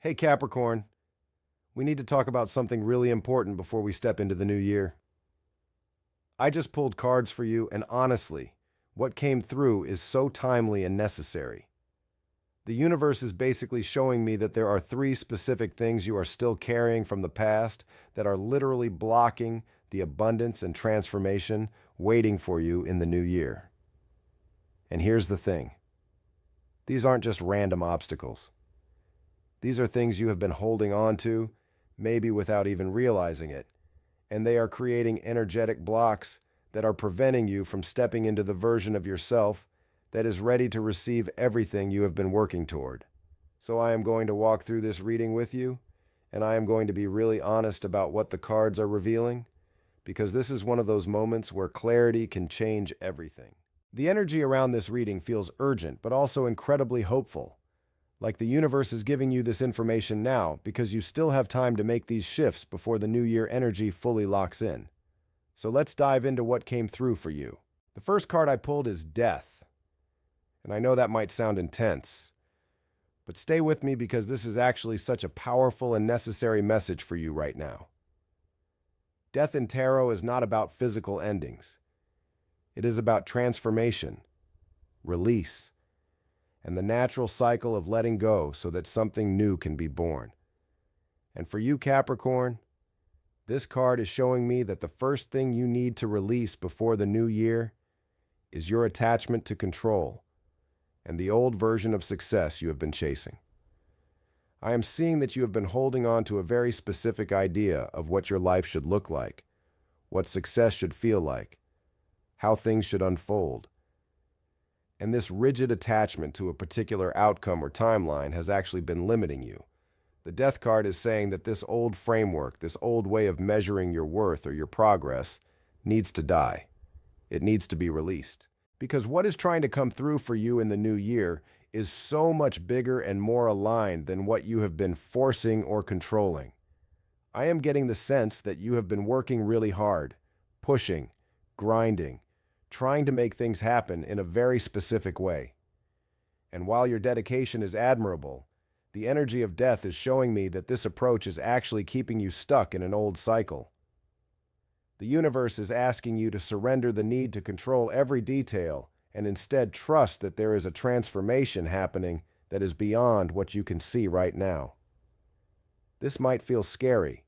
Hey Capricorn, we need to talk about something really important before we step into the new year. I just pulled cards for you, and honestly, what came through is so timely and necessary. The universe is basically showing me that there are three specific things you are still carrying from the past that are literally blocking the abundance and transformation waiting for you in the new year. And here's the thing. These aren't just random obstacles. These are things you have been holding on to, maybe without even realizing it, and they are creating energetic blocks that are preventing you from stepping into the version of yourself that is ready to receive everything you have been working toward. So I am going to walk through this reading with you, and I am going to be really honest about what the cards are revealing, because this is one of those moments where clarity can change everything. The energy around this reading feels urgent, but also incredibly hopeful. Like the universe is giving you this information now because you still have time to make these shifts before the new year energy fully locks in. So let's dive into what came through for you. The first card I pulled is Death. And I know that might sound intense, but stay with me because this is actually such a powerful and necessary message for you right now. Death in tarot is not about physical endings. It is about transformation, release, and the natural cycle of letting go so that something new can be born. And for you, Capricorn, this card is showing me that the first thing you need to release before the new year is your attachment to control and the old version of success you have been chasing. I am seeing that you have been holding on to a very specific idea of what your life should look like, what success should feel like, how things should unfold. And this rigid attachment to a particular outcome or timeline has actually been limiting you. The Death card is saying that this old framework, this old way of measuring your worth or your progress, needs to die. It needs to be released. Because what is trying to come through for you in the new year is so much bigger and more aligned than what you have been forcing or controlling. I am getting the sense that you have been working really hard, pushing, grinding, trying to make things happen in a very specific way. And while your dedication is admirable, the energy of Death is showing me that this approach is actually keeping you stuck in an old cycle. The universe is asking you to surrender the need to control every detail and instead trust that there is a transformation happening that is beyond what you can see right now. This might feel scary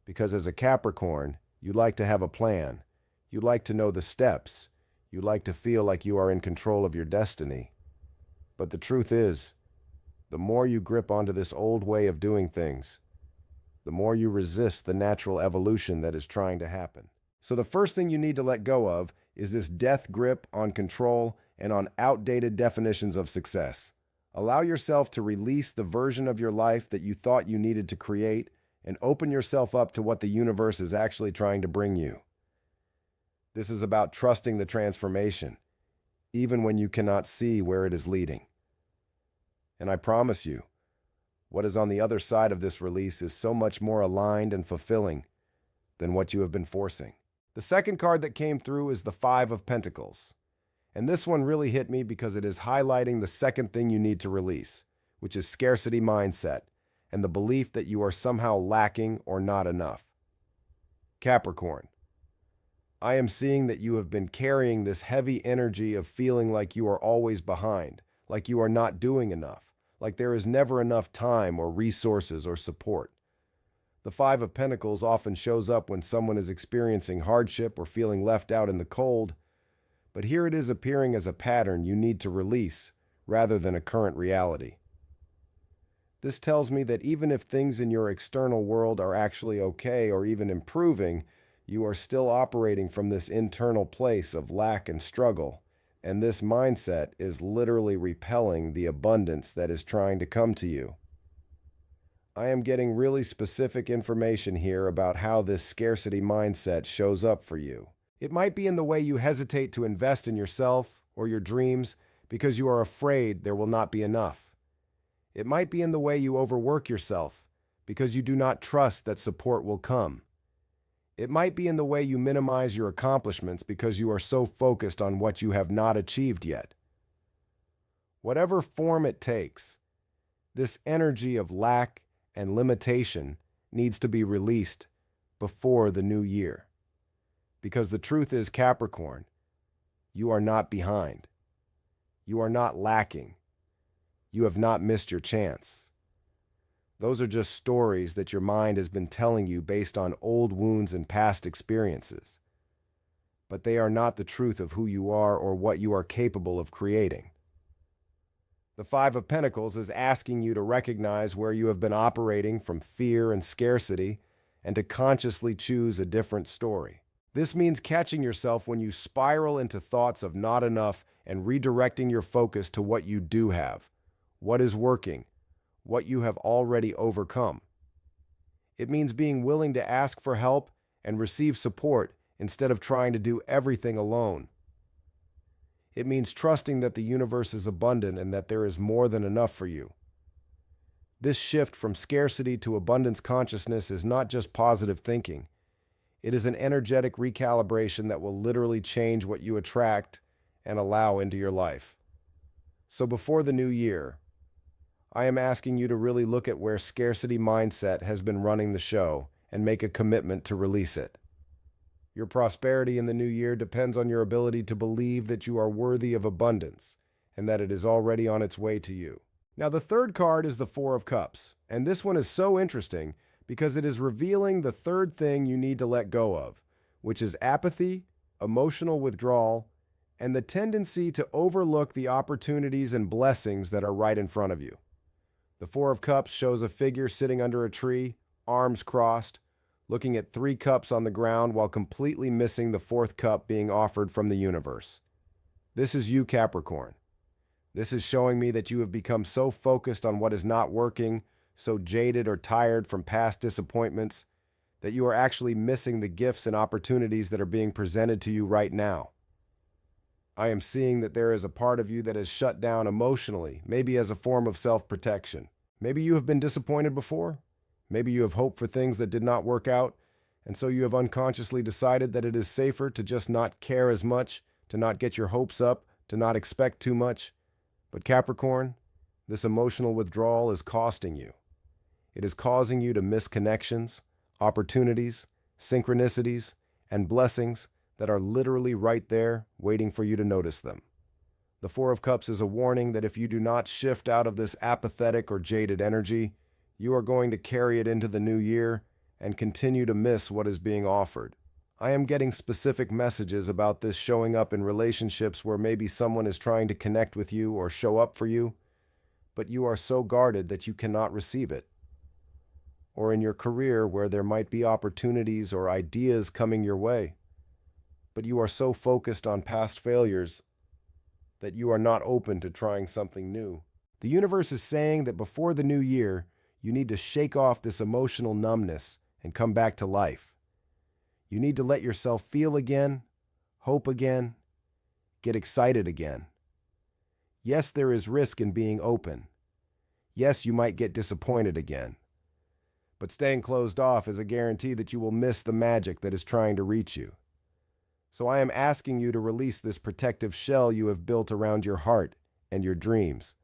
because as a Capricorn, you like to have a plan. You like to know the steps. You like to feel like you are in control of your destiny. But the truth is, the more you grip onto this old way of doing things, the more you resist the natural evolution that is trying to happen. So the first thing you need to let go of is this death grip on control and on outdated definitions of success. Allow yourself to release the version of your life that you thought you needed to create and open yourself up to what the universe is actually trying to bring you. This is about trusting the transformation, even when you cannot see where it is leading. And I promise you, what is on the other side of this release is so much more aligned and fulfilling than what you have been forcing. The second card that came through is the Five of Pentacles. And this one really hit me because it is highlighting the second thing you need to release, which is scarcity mindset and the belief that you are somehow lacking or not enough. Capricorn, I am seeing that you have been carrying this heavy energy of feeling like you are always behind, like you are not doing enough, like there is never enough time or resources or support. The Five of Pentacles often shows up when someone is experiencing hardship or feeling left out in the cold, but here it is appearing as a pattern you need to release rather than a current reality. This tells me that even if things in your external world are actually okay or even improving, you are still operating from this internal place of lack and struggle, and this mindset is literally repelling the abundance that is trying to come to you. I am getting really specific information here about how this scarcity mindset shows up for you. It might be in the way you hesitate to invest in yourself or your dreams because you are afraid there will not be enough. It might be in the way you overwork yourself because you do not trust that support will come. It might be in the way you minimize your accomplishments because you are so focused on what you have not achieved yet. Whatever form it takes, this energy of lack and limitation needs to be released before the new year. Because the truth is, Capricorn, you are not behind. You are not lacking. You have not missed your chance. Those are just stories that your mind has been telling you based on old wounds and past experiences. But they are not the truth of who you are or what you are capable of creating. The Five of Pentacles is asking you to recognize where you have been operating from fear and scarcity and to consciously choose a different story. This means catching yourself when you spiral into thoughts of not enough and redirecting your focus to what you do have, what is working, what you have already overcome. It means being willing to ask for help and receive support instead of trying to do everything alone. It means trusting that the universe is abundant and that there is more than enough for you. This shift from scarcity to abundance consciousness is not just positive thinking. It is an energetic recalibration that will literally change what you attract and allow into your life. So before the new year, I am asking you to really look at where scarcity mindset has been running the show and make a commitment to release it. Your prosperity in the new year depends on your ability to believe that you are worthy of abundance and that it is already on its way to you. Now, the third card is the Four of Cups, and this one is so interesting because it is revealing the third thing you need to let go of, which is apathy, emotional withdrawal, and the tendency to overlook the opportunities and blessings that are right in front of you. The Four of Cups shows a figure sitting under a tree, arms crossed, looking at 3 cups on the ground while completely missing the 4th cup being offered from the universe. This is you, Capricorn. This is showing me that you have become so focused on what is not working, so jaded or tired from past disappointments, that you are actually missing the gifts and opportunities that are being presented to you right now. I am seeing that there is a part of you that is shut down emotionally, maybe as a form of self-protection. Maybe you have been disappointed before. Maybe you have hoped for things that did not work out, and so you have unconsciously decided that it is safer to just not care as much, to not get your hopes up, to not expect too much. But Capricorn, this emotional withdrawal is costing you. It is causing you to miss connections, opportunities, synchronicities, and blessings that are literally right there waiting for you to notice them. The Four of Cups is a warning that if you do not shift out of this apathetic or jaded energy, you are going to carry it into the new year and continue to miss what is being offered. I am getting specific messages about this showing up in relationships where maybe someone is trying to connect with you or show up for you, but you are so guarded that you cannot receive it. Or in your career where there might be opportunities or ideas coming your way, but you are so focused on past failures that you are not open to trying something new. The universe is saying that before the new year, you need to shake off this emotional numbness and come back to life. You need to let yourself feel again, hope again, get excited again. Yes, there is risk in being open. Yes, you might get disappointed again. But staying closed off is a guarantee that you will miss the magic that is trying to reach you. So I am asking you to release this protective shell you have built around your heart and your dreams.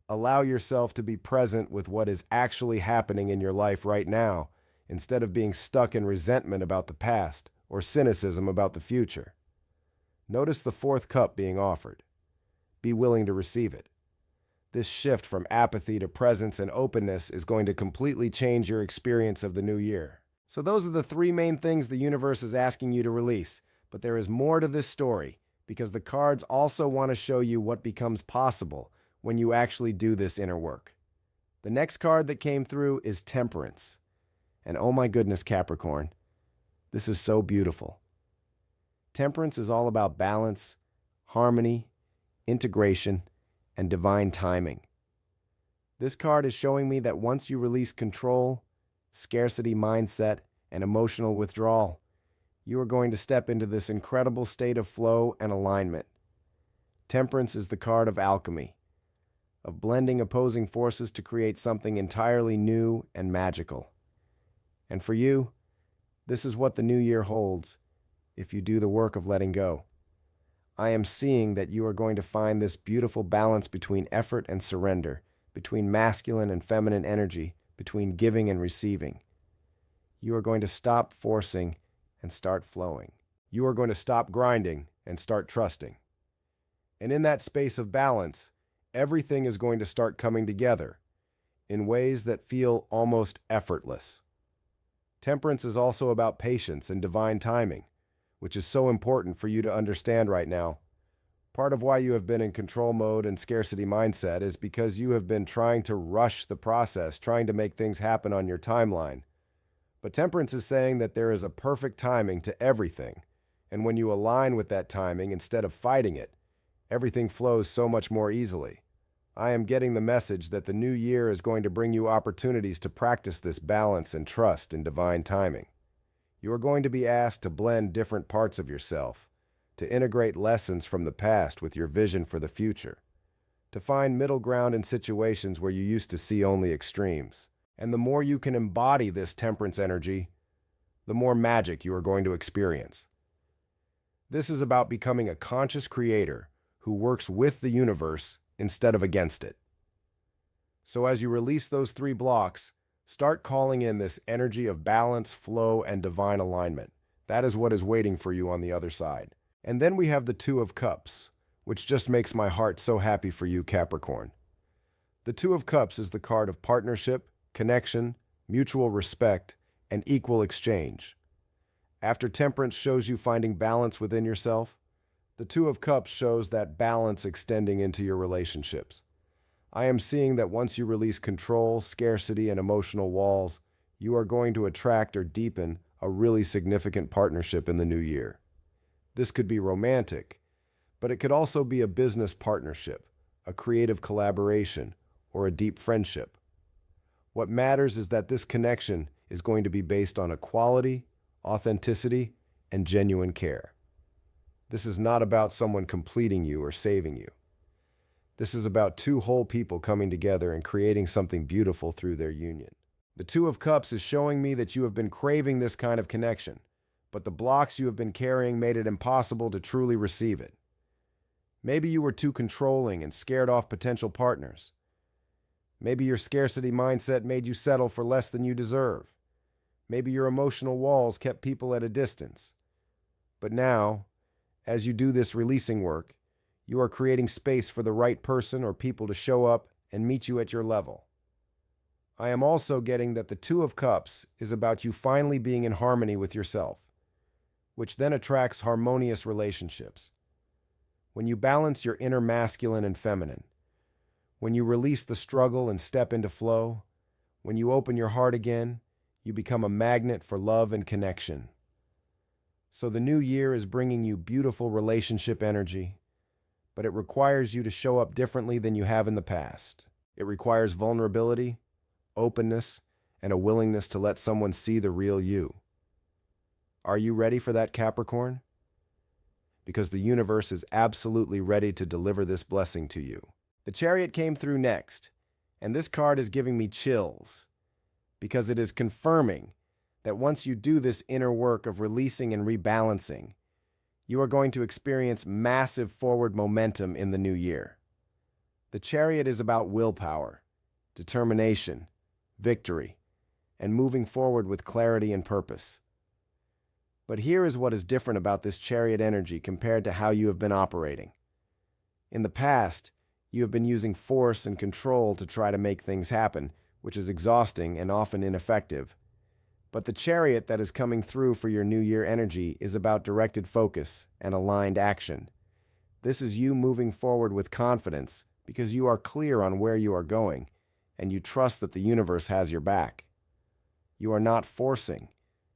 Allow yourself to be present with what is actually happening in your life right now, instead of being stuck in resentment about the past or cynicism about the future. Notice the 4th cup being offered. Be willing to receive it. This shift from apathy to presence and openness is going to completely change your experience of the new year. So those are the 3 main things the universe is asking you to release, but there is more to this story because the cards also want to show you what becomes possible when you actually do this inner work. The next card that came through is Temperance. And oh my goodness, Capricorn, this is so beautiful. Temperance is all about balance, harmony, integration, and divine timing. This card is showing me that once you release control, scarcity mindset, and emotional withdrawal, you are going to step into this incredible state of flow and alignment. Temperance is the card of alchemy, of blending opposing forces to create something entirely new and magical. And for you, this is what the new year holds if you do the work of letting go. I am seeing that you are going to find this beautiful balance between effort and surrender, between masculine and feminine energy, between giving and receiving. You are going to stop forcing and start flowing. You are going to stop grinding and start trusting. And in that space of balance, everything is going to start coming together in ways that feel almost effortless. Temperance is also about patience and divine timing, which is so important for you to understand right now. Part of why you have been in control mode and scarcity mindset is because you have been trying to rush the process, trying to make things happen on your timeline. But temperance is saying that there is a perfect timing to everything, and when you align with that timing instead of fighting it, everything flows so much more easily. I am getting the message that the new year is going to bring you opportunities to practice this balance and trust in divine timing. You are going to be asked to blend different parts of yourself, to integrate lessons from the past with your vision for the future, to find middle ground in situations where you used to see only extremes. And the more you can embody this temperance energy, the more magic you are going to experience. This is about becoming a conscious creator who works with the universe instead of against it. So as you release those 3 blocks, start calling in this energy of balance, flow, and divine alignment. That is what is waiting for you on the other side. And then we have the 2 of Cups, which just makes my heart so happy for you, Capricorn. The 2 of Cups is the card of partnership, connection, mutual respect, and equal exchange. After Temperance shows you finding balance within yourself, the 2 of Cups shows that balance extending into your relationships. I am seeing that once you release control, scarcity, and emotional walls, you are going to attract or deepen a really significant partnership in the new year. This could be romantic, but it could also be a business partnership, a creative collaboration, or a deep friendship. What matters is that this connection is going to be based on equality, authenticity, and genuine care. This is not about someone completing you or saving you. This is about 2 whole people coming together and creating something beautiful through their union. The 2 of Cups is showing me that you have been craving this kind of connection, but the blocks you have been carrying made it impossible to truly receive it. Maybe you were too controlling and scared off potential partners. Maybe your scarcity mindset made you settle for less than you deserve. Maybe your emotional walls kept people at a distance. But now, as you do this releasing work, you are creating space for the right person or people to show up and meet you at your level. I am also getting that the 2 of Cups is about you finally being in harmony with yourself, which then attracts harmonious relationships. When you balance your inner masculine and feminine, when you release the struggle and step into flow, when you open your heart again, you become a magnet for love and connection. So the new year is bringing you beautiful relationship energy, but it requires you to show up differently than you have in the past. It requires vulnerability, openness, and a willingness to let someone see the real you. Are you ready for that, Capricorn? Because the universe is absolutely ready to deliver this blessing to you. The Chariot came through next, and this card is giving me chills because it is confirming that once you do this inner work of releasing and rebalancing, you are going to experience massive forward momentum in the new year. The Chariot is about willpower, determination, victory, and moving forward with clarity and purpose. But here is what is different about this Chariot energy compared to how you have been operating. In the past, you have been using force and control to try to make things happen, which is exhausting and often ineffective. But the Chariot that is coming through for your New Year energy is about directed focus and aligned action. This is you moving forward with confidence because you are clear on where you are going and you trust that the universe has your back. You are not forcing.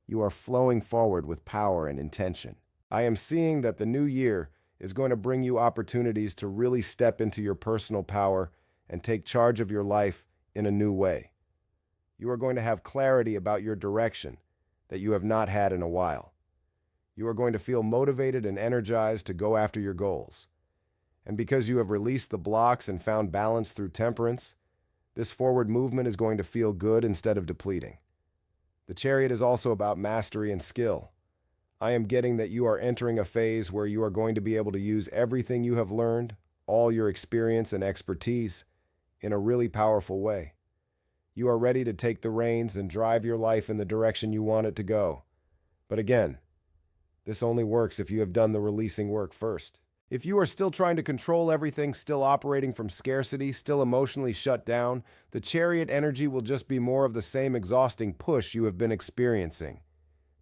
You are flowing forward with power and intention. I am seeing that the new year is going to bring you opportunities to really step into your personal power and take charge of your life in a new way. You are going to have clarity about your direction that you have not had in a while. You are going to feel motivated and energized to go after your goals. And because you have released the blocks and found balance through temperance, this forward movement is going to feel good instead of depleting. The Chariot is also about mastery and skill. I am getting that you are entering a phase where you are going to be able to use everything you have learned, all your experience and expertise, in a really powerful way. You are ready to take the reins and drive your life in the direction you want it to go. But again, this only works if you have done the releasing work first. If you are still trying to control everything, still operating from scarcity, still emotionally shut down, the Chariot energy will just be more of the same exhausting push you have been experiencing.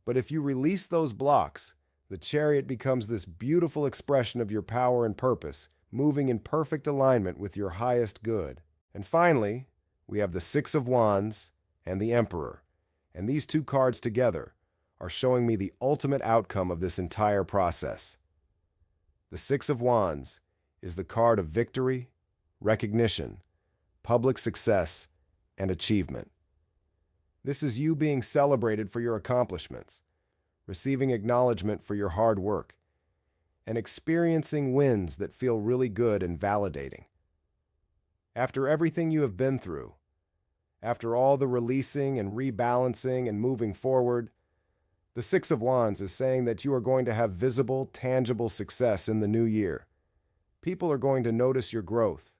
But if you release those blocks, the Chariot becomes this beautiful expression of your power and purpose, moving in perfect alignment with your highest good. And finally, we have the Six of Wands and the Emperor, and these two cards together are showing me the ultimate outcome of this entire process. The Six of Wands is the card of victory, recognition, public success, and achievement. This is you being celebrated for your accomplishments, receiving acknowledgement for your hard work, and experiencing wins that feel really good and validating. After everything you have been through, after all the releasing and rebalancing and moving forward, the Six of Wands is saying that you are going to have visible, tangible success in the new year. People are going to notice your growth.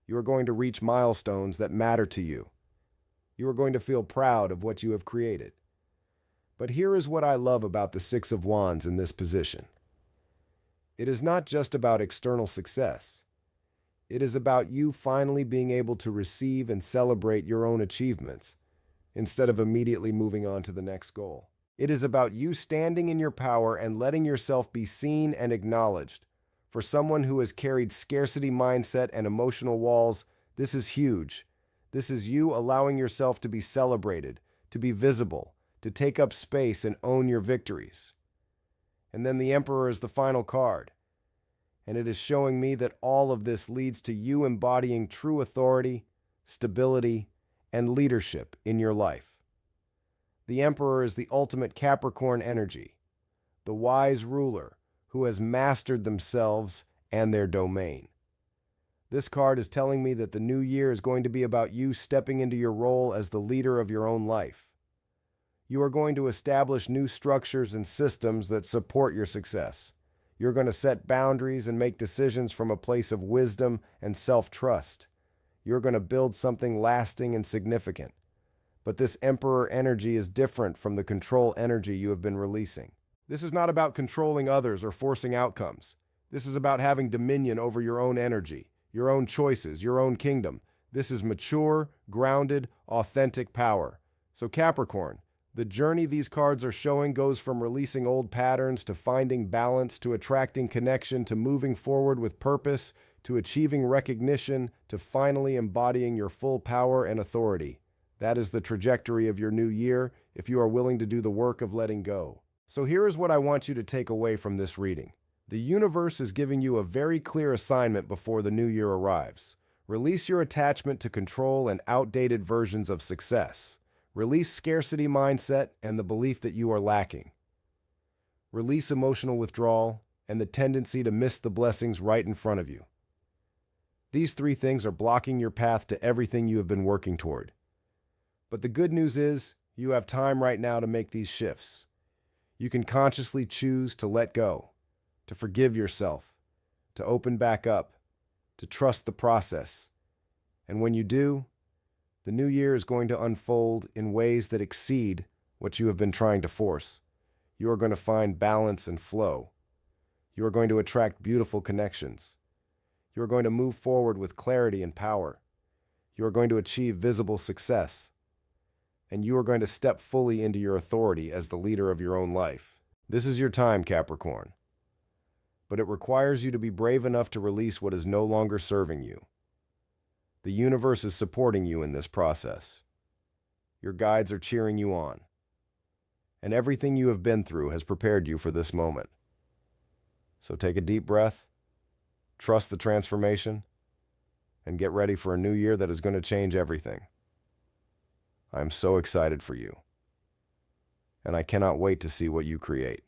You are going to reach milestones that matter to you. You are going to feel proud of what you have created. But here is what I love about the Six of Wands in this position. It is not just about external success. It is about you finally being able to receive and celebrate your own achievements instead of immediately moving on to the next goal. It is about you standing in your power and letting yourself be seen and acknowledged. For someone who has carried scarcity mindset and emotional walls, this is huge. This is you allowing yourself to be celebrated, to be visible, to take up space and own your victories. And then the Emperor is the final card. And it is showing me that all of this leads to you embodying true authority, stability, and leadership in your life. The Emperor is the ultimate Capricorn energy, the wise ruler who has mastered themselves and their domain. This card is telling me that the new year is going to be about you stepping into your role as the leader of your own life. You are going to establish new structures and systems that support your success. You're going to set boundaries and make decisions from a place of wisdom and self-trust. You're going to build something lasting and significant. But this Emperor energy is different from the control energy you have been releasing. This is not about controlling others or forcing outcomes. This is about having dominion over your own energy, your own choices, your own kingdom. This is mature, grounded, authentic power. So Capricorn, the journey these cards are showing goes from releasing old patterns to finding balance, to attracting connection, to moving forward with purpose, to achieving recognition, to finally embodying your full power and authority. That is the trajectory of your new year if you are willing to do the work of letting go. So here is what I want you to take away from this reading. The universe is giving you a very clear assignment before the new year arrives. Release your attachment to control and outdated versions of success. Release scarcity mindset and the belief that you are lacking. Release emotional withdrawal and the tendency to miss the blessings right in front of you. These three things are blocking your path to everything you have been working toward. But the good news is, you have time right now to make these shifts. You can consciously choose to let go, to forgive yourself, to open back up, to trust the process. And when you do, the new year is going to unfold in ways that exceed what you have been trying to force. You are going to find balance and flow. You are going to attract beautiful connections. You are going to move forward with clarity and power. You are going to achieve visible success. And you are going to step fully into your authority as the leader of your own life. This is your time, Capricorn. But it requires you to be brave enough to release what is no longer serving you. The universe is supporting you in this process. Your guides are cheering you on. And everything you have been through has prepared you for this moment. So take a deep breath, trust the transformation, and get ready for a new year that is going to change everything. I'm so excited for you, and I cannot wait to see what you create.